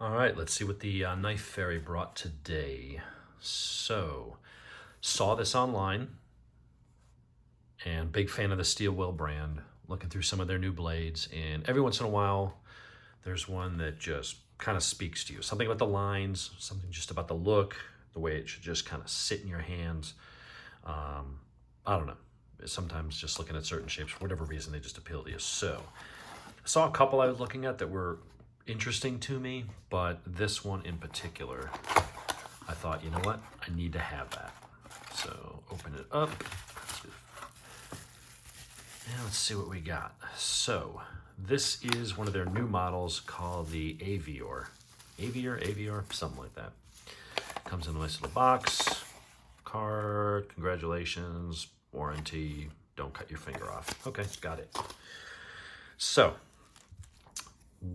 All right, let's see what the Knife Fairy brought today. So, saw this online and big fan of the Steel Will brand. Looking through some of their new blades, and every once in a while, there's one that just kind of speaks to you. Something about the lines, something just about the look, the way it should just kind of sit in your hands. I don't know. Sometimes just looking at certain shapes, for whatever reason, they just appeal to you. So, I saw a couple I was looking at that were interesting to me, but this one in particular, I thought, you know what? I need to have that. So open it up. And let's see what we got. So this is one of their new models called the Avior. Avior, something like that. Comes in a nice little box. Card, congratulations, warranty, don't cut your finger off. Okay, got it. So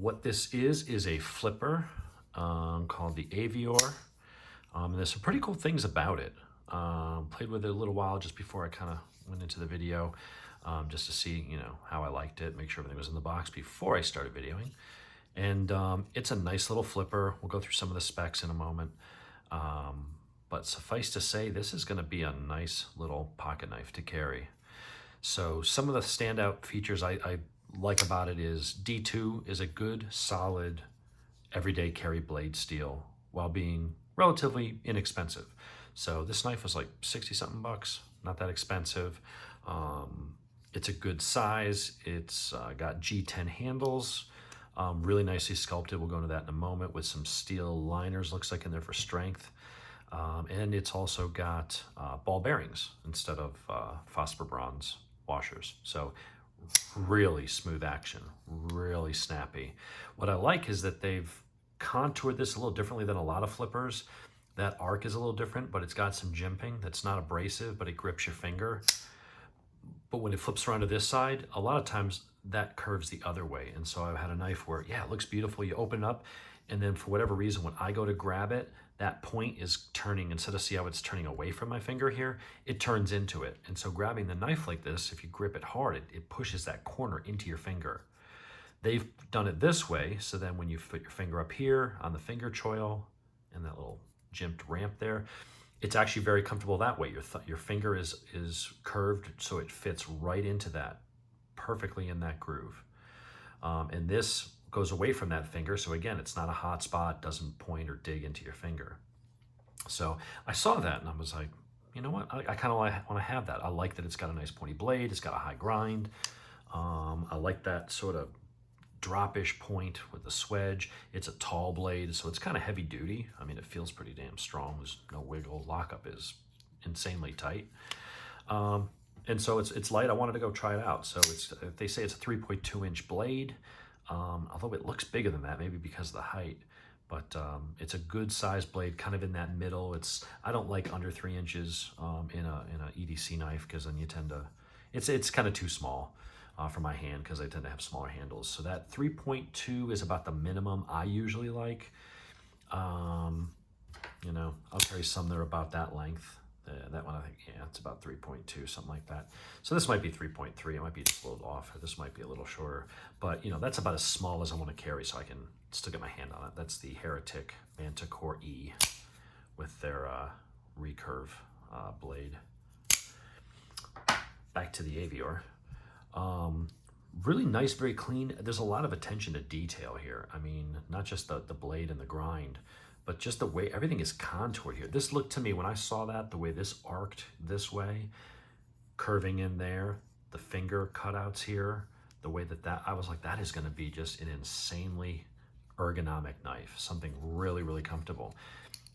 what this is a flipper called the Avior. There's some pretty cool things about it. Played with it a little while just before I kind of went into the video, just to see, how I liked it, make sure everything was in the box before I started videoing. And it's a nice little flipper. We'll go through some of the specs in a moment. But suffice to say, this is going to be a nice little pocket knife to carry. So some of the standout features I like about it is D2 is a good, solid, everyday carry blade steel while being relatively inexpensive. So this knife was like 60 something bucks, not that expensive. It's a good size. It's got G10 handles, really nicely sculpted. We'll go into that in a moment, with some steel liners, looks like, in there for strength. And it's also got ball bearings instead of phosphor bronze washers. So really smooth action, really snappy. What I like is that they've contoured this a little differently than a lot of flippers. That arc is a little different, but it's got some jimping that's not abrasive, but it grips your finger. But when it flips around to this side, a lot of times that curves the other way. And so I've had a knife where, yeah, it looks beautiful. You open it up, and then for whatever reason, when I go to grab it, that point is turning, instead of, see how it's turning away from my finger here, it turns into it. And so grabbing the knife like this, if you grip it hard, it pushes that corner into your finger. They've done it this way, so then when you put your finger up here on the finger choil and that little jimped ramp there, it's actually very comfortable that way. Your finger is curved, so it fits right into that, perfectly in that groove. And this goes away from that finger, so again, it's not a hot spot, doesn't point or dig into your finger. So I saw that and I was like, you know what, I kind of want to have that. I like that it's got a nice pointy blade, it's got a high grind. I like that sort of drop-ish point with the swedge. It's a tall blade, so it's kind of heavy duty. I mean, it feels pretty damn strong. There's no wiggle. Lockup is insanely tight. And so it's light. I wanted to go try it out. So they say it's a 3.2 inch blade. Although it looks bigger than that, maybe because of the height, but it's a good sized blade, kind of in that middle. I don't like under 3 inches in a EDC knife, because then you tend to, it's kind of too small for my hand, because I tend to have smaller handles. So that 3.2 is about the minimum I usually like. I'll carry some that are about that length. That one, I think, yeah, it's about 3.2, something like that. So this might be 3.3. It might be just a little off. This might be a little shorter. But, that's about as small as I want to carry, so I can still get my hand on it. That's the Heretic Manticore E with their recurve blade. Back to the Avior. Really nice, very clean. There's a lot of attention to detail here. I mean, not just the blade and the grind, but just the way everything is contoured here. This looked to me, when I saw that, the way this arced this way, curving in there, the finger cutouts here, the way that I was like, that is gonna be just an insanely ergonomic knife, something really, really comfortable.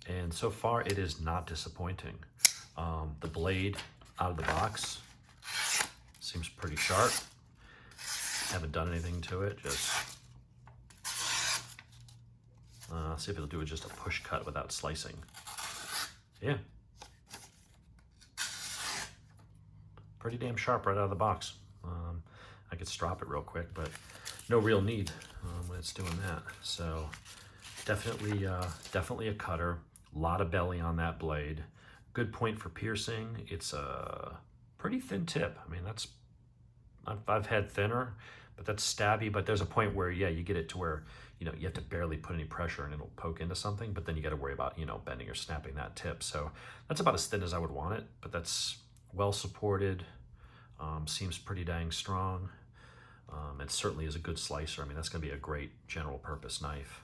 And so far, it is not disappointing. The blade out of the box seems pretty sharp. Haven't done anything to it, just see if it'll do it just a push cut without slicing. Yeah. Pretty damn sharp right out of the box. I could strop it real quick, but no real need when it's doing that. So definitely a cutter. A lot of belly on that blade. Good point for piercing. It's a pretty thin tip. I mean, I've had thinner, but that's stabby. But there's a point where, yeah, you get it to where, you know, you have to barely put any pressure and it'll poke into something, but then you got to worry about, you know, bending or snapping that tip. So that's about as thin as I would want it, but that's well supported. Seems pretty dang strong. It certainly is a good slicer. I mean, that's going to be a great general purpose knife.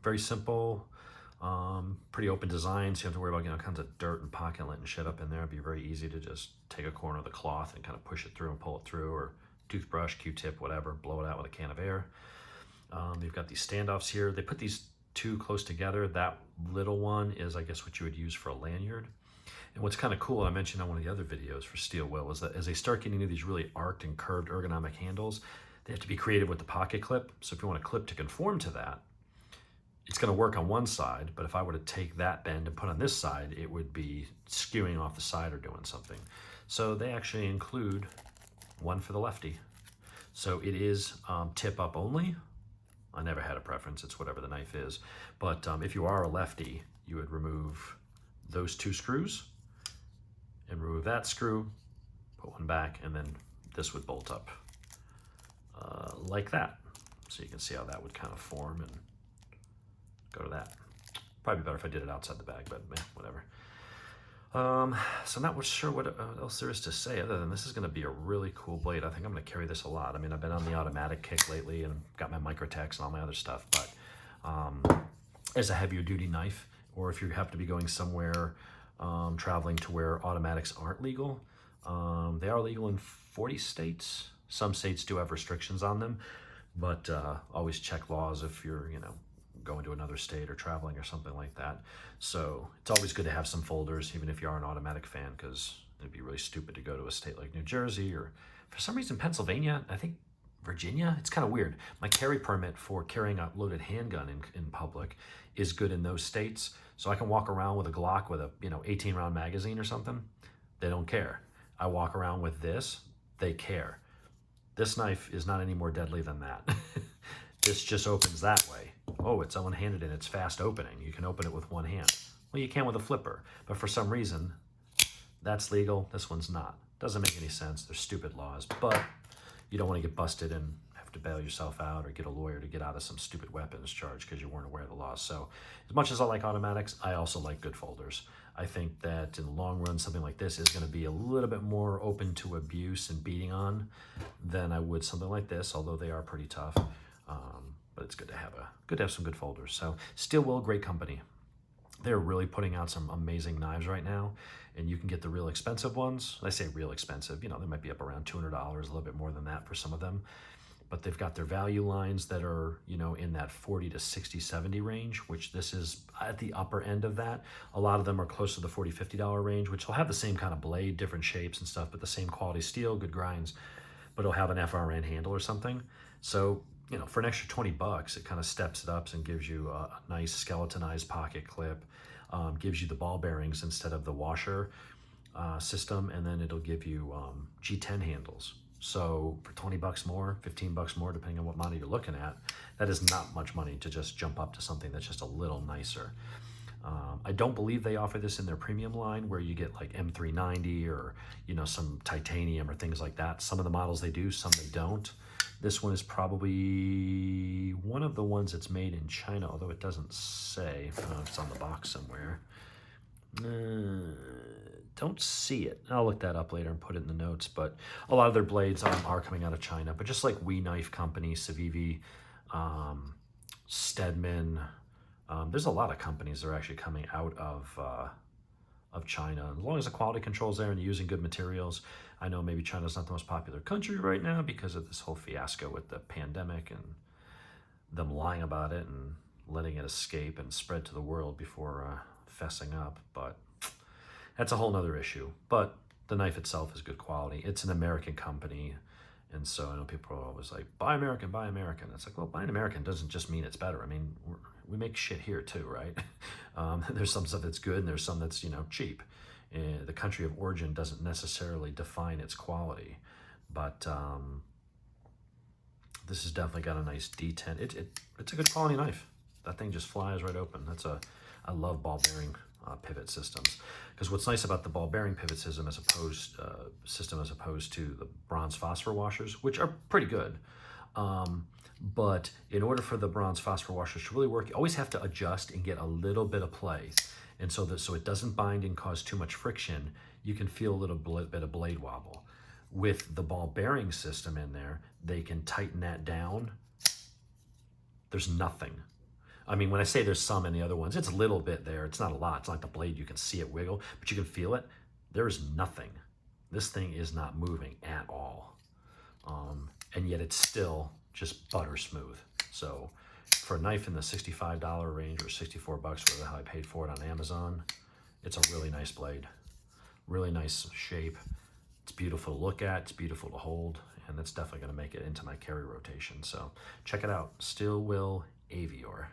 Very simple, pretty open design, so you don't have to worry about, you know, kinds of dirt and pocket lint and shit up in there. It'd be very easy to just take a corner of the cloth and kind of push it through and pull it through, or toothbrush, Q-tip, whatever, blow it out with a can of air. They've got these standoffs here. They put these two close together. That little one is, I guess, what you would use for a lanyard. And what's kind of cool, I mentioned on one of the other videos for Steel Will, is that as they start getting into these really arced and curved ergonomic handles, they have to be creative with the pocket clip. So if you want a clip to conform to that, it's going to work on one side, but if I were to take that bend and put on this side, it would be skewing off the side or doing something. So they actually include one for the lefty. So it is tip up only. I never had a preference, it's whatever the knife is. But if you are a lefty, you would remove those two screws and remove that screw, put one back, and then this would bolt up like that. So you can see how that would kind of form and go to that. Probably better if I did it outside the bag, but whatever. So not sure what else there is to say other than this is going to be a really cool blade. I think I'm going to carry this a lot. I mean, I've been on the automatic kick lately and got my Microtex and all my other stuff, but as a heavier duty knife, or if you have to be going somewhere traveling to where automatics aren't legal, they are legal in 40 states. Some states do have restrictions on them, but always check laws if you're, you know, going to another state or traveling or something like that. So it's always good to have some folders, even if you are an automatic fan, because it'd be really stupid to go to a state like New Jersey or for some reason Pennsylvania, I think Virginia. It's kind of weird. My carry permit for carrying a loaded handgun in public is good in those states. So I can walk around with a Glock with a, you know, 18 round magazine or something. They don't care. I walk around with this, they care. This knife is not any more deadly than that. This just opens that way. Oh, it's one-handed and it's fast opening. You can open it with one hand. Well, you can with a flipper, but for some reason, that's legal, this one's not. Doesn't make any sense, they're stupid laws, but you don't want to get busted and have to bail yourself out or get a lawyer to get out of some stupid weapons charge because you weren't aware of the laws. So as much as I like automatics, I also like good folders. I think that in the long run, something like this is going to be a little bit more open to abuse and beating on than I would something like this, although they are pretty tough. But it's good to have some good folders. So Steel Will, great company. They're really putting out some amazing knives right now, and you can get the real expensive ones. I say real expensive, you know, they might be up around $200, a little bit more than that for some of them. But they've got their value lines that are, you know, in that 40 to 60, 70 range, which this is at the upper end of that. A lot of them are close to the $40, $50 range, which will have the same kind of blade, different shapes and stuff, but the same quality steel, good grinds, but it'll have an FRN handle or something. So, you know, for an extra 20 bucks, it kind of steps it up and gives you a nice skeletonized pocket clip, gives you the ball bearings instead of the washer system, and then it'll give you G10 handles. So for 20 bucks more, 15 bucks more, depending on what model you're looking at, that is not much money to just jump up to something that's just a little nicer. I don't believe they offer this in their premium line where you get like M390 or, you know, some titanium or things like that. Some of the models they do, some they don't. This one is probably one of the ones that's made in China, although it doesn't say. It's on the box somewhere. Don't see it. I'll look that up later and put it in the notes, but a lot of their blades are coming out of China. But just like We Knife Company, Civivi, Stedman, there's a lot of companies that are actually coming out of China. As long as the quality control's there and you're using good materials. I know maybe China's not the most popular country right now because of this whole fiasco with the pandemic and them lying about it and letting it escape and spread to the world before fessing up. But that's a whole nother issue. But the knife itself is good quality. It's an American company. And so I know people are always like, buy American, buy American. It's like, well, buying American doesn't just mean it's better. I mean, we make shit here too, right? There's some stuff that's good and there's some that's, you know, cheap. The country of origin doesn't necessarily define its quality. But this has definitely got a nice D10. It's a good quality knife. That thing just flies right open. I love ball bearing pivot systems. Because what's nice about the ball bearing pivot system as opposed to the bronze phosphor washers, which are pretty good, but in order for the bronze phosphor washers to really work, you always have to adjust and get a little bit of play. And so it doesn't bind and cause too much friction, you can feel a little bit of blade wobble. With the ball bearing system in there, they can tighten that down. There's nothing. I mean, when I say there's some in the other ones, it's a little bit there. It's not a lot. It's not like the blade, you can see it wiggle, but you can feel it. There's nothing. This thing is not moving at all. And yet it's still just butter smooth. So for a knife in the $65 range or 64 bucks, whatever the hell I paid for it on Amazon, it's a really nice blade. Really nice shape. It's beautiful to look at, it's beautiful to hold, and that's definitely going to make it into my carry rotation. So check it out, Steel Will Avior.